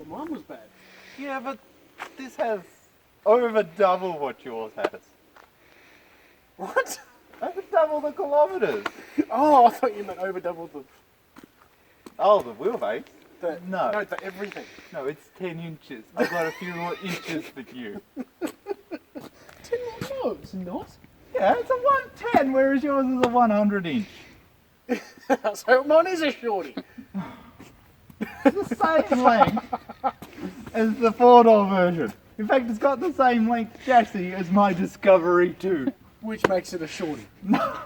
Well, mine was bad. Yeah, but this has over double what yours has. What? Over double the kilometres. Oh, I thought you meant over double the... Oh, the wheelbase? No. No, the everything. No, it's 10 inches. I've got a few more inches than you. 10 more? No, it's not. Yeah, it's a 110, whereas yours is a 100 inch. So mine is a shorty. It's the same length as the 4-door version. In fact, it's got the same length chassis as my Discovery 2. Which makes it a shorty. No,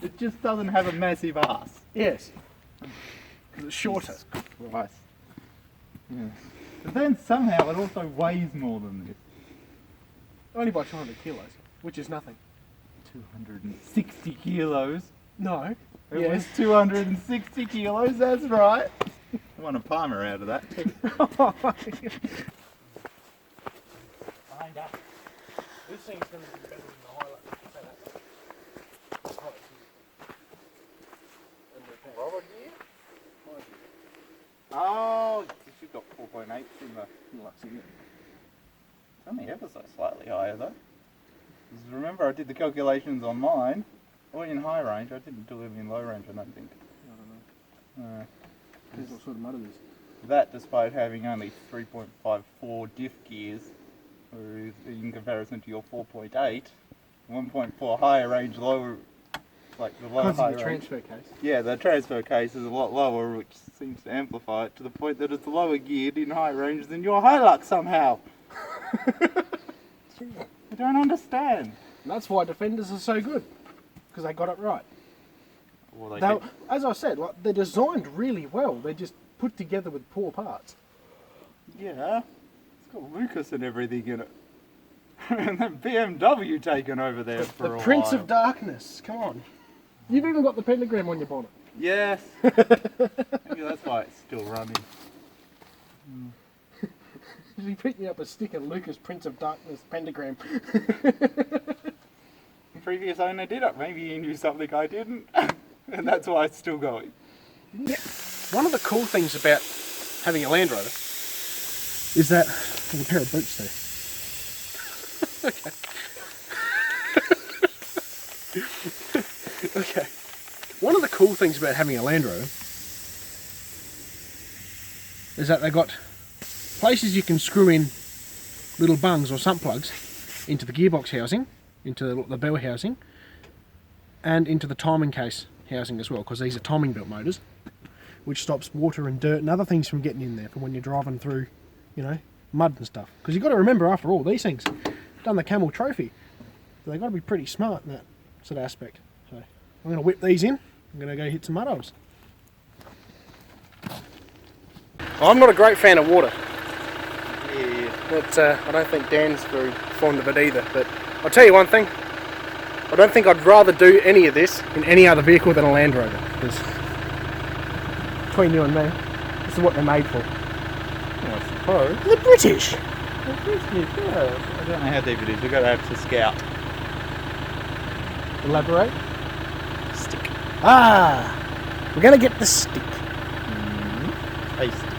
it just doesn't have a massive ass. Yes. Because it's shorter. Jesus Christ. Yeah. But then somehow it also weighs more than this. Only by 200 kilos, which is nothing. 260 kilos. No. It Yes. was 260 kilos, that's right. I want a palmer out of that. Find out. This thing's going to be better than the highlight. Rubber gear? Oh, you've got 4.8 in the Lux unit. It's only ever so slightly higher though. 'Cause remember I did the calculations on mine, or in high range, I didn't do it in low range I don't think. I don't know. Depends what sort of mud it is. That despite having only 3.54 diff gears, whereas in comparison to your 4.8, 1.4 higher range, lower, like the lower Because high of the range. transfer case. Yeah, the transfer case is a lot lower, which seems to amplify it to the point that it's lower geared in high range than your Hilux somehow. I don't understand. And that's why Defenders are so good. Because they got it right. Well, They, as I said, like, they're designed really well. They're just put together with poor parts. yeah, it's got Lucas and everything in it. And then BMW taken over there for a The while. Prince of Darkness. Come on. You've even got the pentagram on your bonnet. Yes. Maybe that's why it's still running. He picked me up a sticker, Lucas Prince of Darkness pentagram. The previous owner did it. Maybe he knew something I didn't. And that's why it's still going. Yeah. One of the cool things about having a Land Rover is that there's a pair of boots there. Okay. Okay. One of the cool things about having a Land Rover is that they got places you can screw in little bungs or sump plugs into the gearbox housing, into the bell housing, and into the timing case housing as well, because these are timing belt motors, which stops water and dirt and other things from getting in there for when you're driving through, you know, mud and stuff. Because you've got to remember, after all, these things done the Camel Trophy, so they've got to be pretty smart in that sort of aspect. So I'm going to whip these in. I'm going to go hit some mud holes. I'm not a great fan of water. Yeah. But I don't think Dan's very fond of it either. But I'll tell you one thing. I don't think I'd rather do any of this in any other vehicle than a Land Rover. Because between you and me, this is what they're made for. I suppose. The British! The British, yeah. I don't know how deep it is. We've got to have to scout. Elaborate. Stick. Ah! We're going to get the stick. A stick.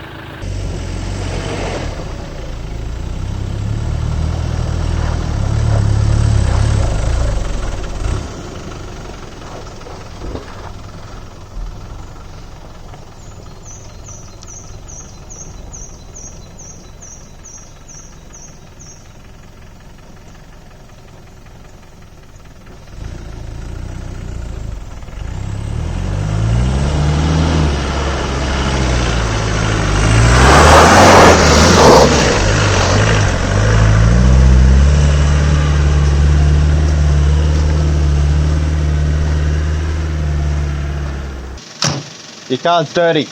Your car's dirty.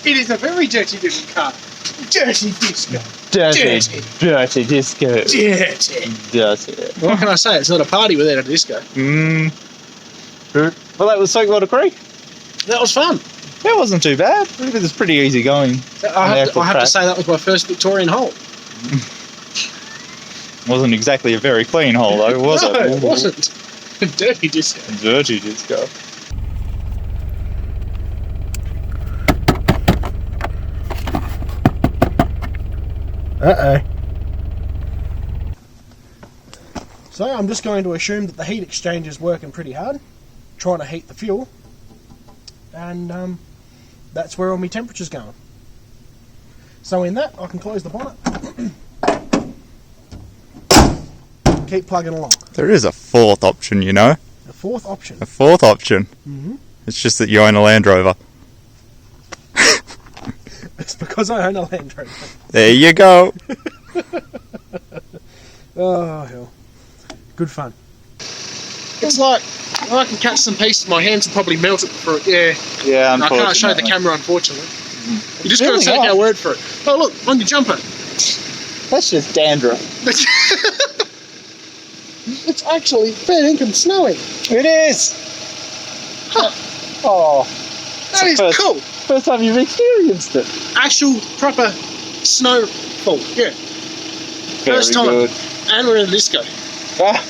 It is a very dirty little car. Dirty disco. Dirty. Dirty disco. Dirty. Dirty. What can I say? It's not a party without a disco. Well, that was Solihul UK. That was fun. It wasn't too bad. It was pretty easy going. I have to say that was my first Victorian hole. Wasn't exactly a very clean hole though, was No, it? it wasn't. Dirty disco. Dirty disco. Uh-oh. So I'm just going to assume that the heat exchanger is working pretty hard, trying to heat the fuel, and that's where all my temperature's going. So in that, I can close the bonnet. Keep plugging along. There is a fourth option, you know. A fourth option. A fourth option. Mm-hmm. It's just that you own a Land Rover. It's because I own a Land Rover. There you go. Oh, hell. Good fun. It's like, I can catch some pieces. My hands will probably melt it for it. Yeah. Yeah, I can't show the camera, unfortunately. You just got to take our word for it. Oh, look, on your jumper. That's just dandruff. It's actually fair income snowing. It is. Huh. Oh, that is cool. First time you've experienced it. Actual proper snowfall. Yeah. First time. Good. And we're in the disco. Ah,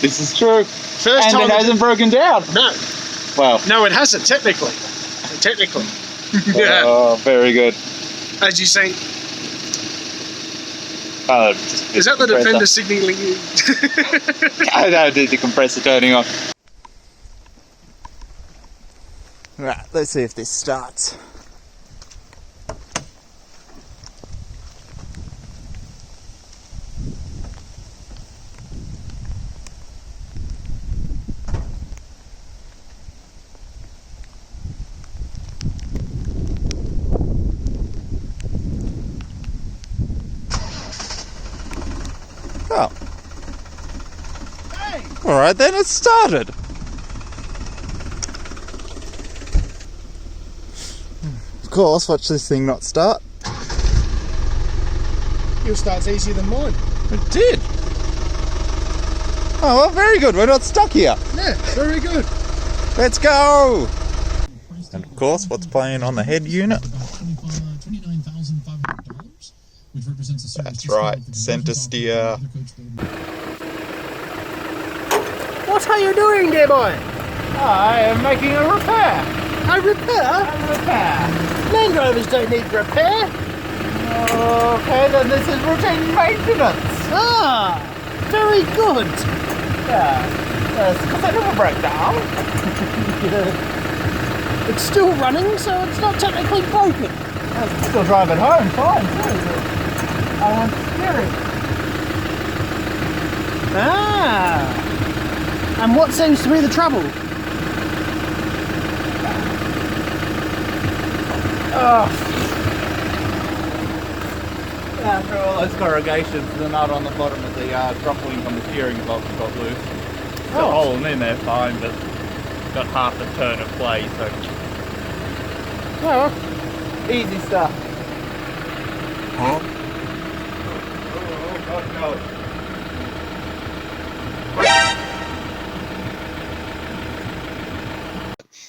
this is true. First and time. it hasn't broken down. No. Well. No, it hasn't, technically. Technically. Yeah. Oh, very good. As you see. Is that the Defender signalling you? I don't need the compressor turning on. Right, let's see if this starts. Oh. Hey. Alright then, it started. Of course, watch this thing not start. Your start's easier than mine. It did. Oh well, very good. We're not stuck here. Yeah, very good. Let's go. And of course, what's playing on the head unit? That's right, centre steer. What are you doing, dear boy? I am making a repair. A repair? A repair. Land Rovers don't need repair. Okay, then this is routine maintenance. Ah, very good. Yeah, because I never break down. It's still running, so it's not technically broken. I can still drive it home fine too. I want steering. Ah, and what seems to be the trouble? Oh. After all those corrugations, the nut on the bottom of the drop link on the steering box got loose. It's a hole in there, fine, but got half a turn of play, so. Oh, Easy stuff. Huh? Oh, God,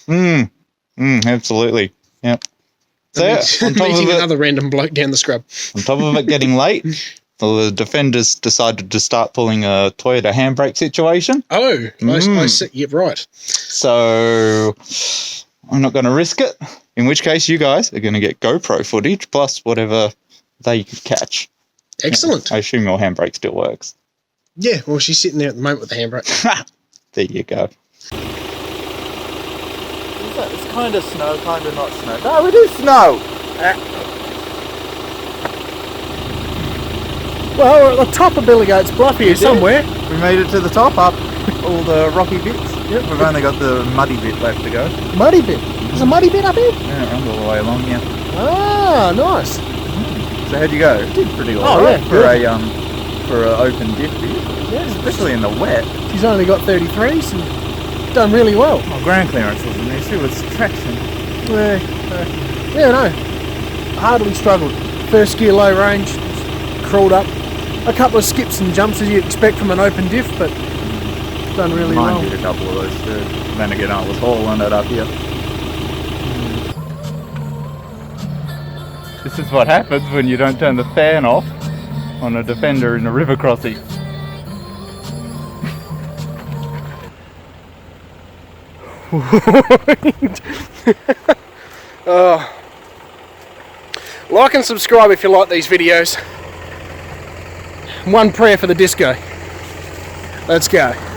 no. Absolutely. Yep. So, on top meeting of it, another random bloke down the scrub. on top of it getting late, the Defenders decided to start pulling a Toyota handbrake situation. Oh, I see. Yeah, right. So, I'm not going to risk it. In which case, you guys are going to get GoPro footage plus whatever they could catch. Excellent. I assume your handbrake still works. Yeah, well, she's sitting there at the moment with the handbrake. There you go. It's kind of snow, kind of not snow. No, it is snow! Well, we're at the top of Billy Goat's Bluff here somewhere. We made it to the top, up all the rocky bits. Yep. We've only got the muddy bit left to go. Muddy bit? There's a muddy bit up here? Yeah, it runs all the way along, yeah. Ah, nice. So how'd you go? You did pretty well, oh, right? Yeah, For an open diff vehicle. Yeah, especially in the wet. She's only got 33s and done really well. Oh, ground clearance was an issue with traction. Yeah, no. Hardly struggled. First gear low range, crawled up. A couple of skips and jumps as you'd expect from an open diff, but done really well. Mine did a couple of those too. Then again, I was hauling it up here. This is what happens when you don't turn the fan off on a Defender in a river crossing. Like and subscribe if you like these videos. one prayer for the disco. Let's go.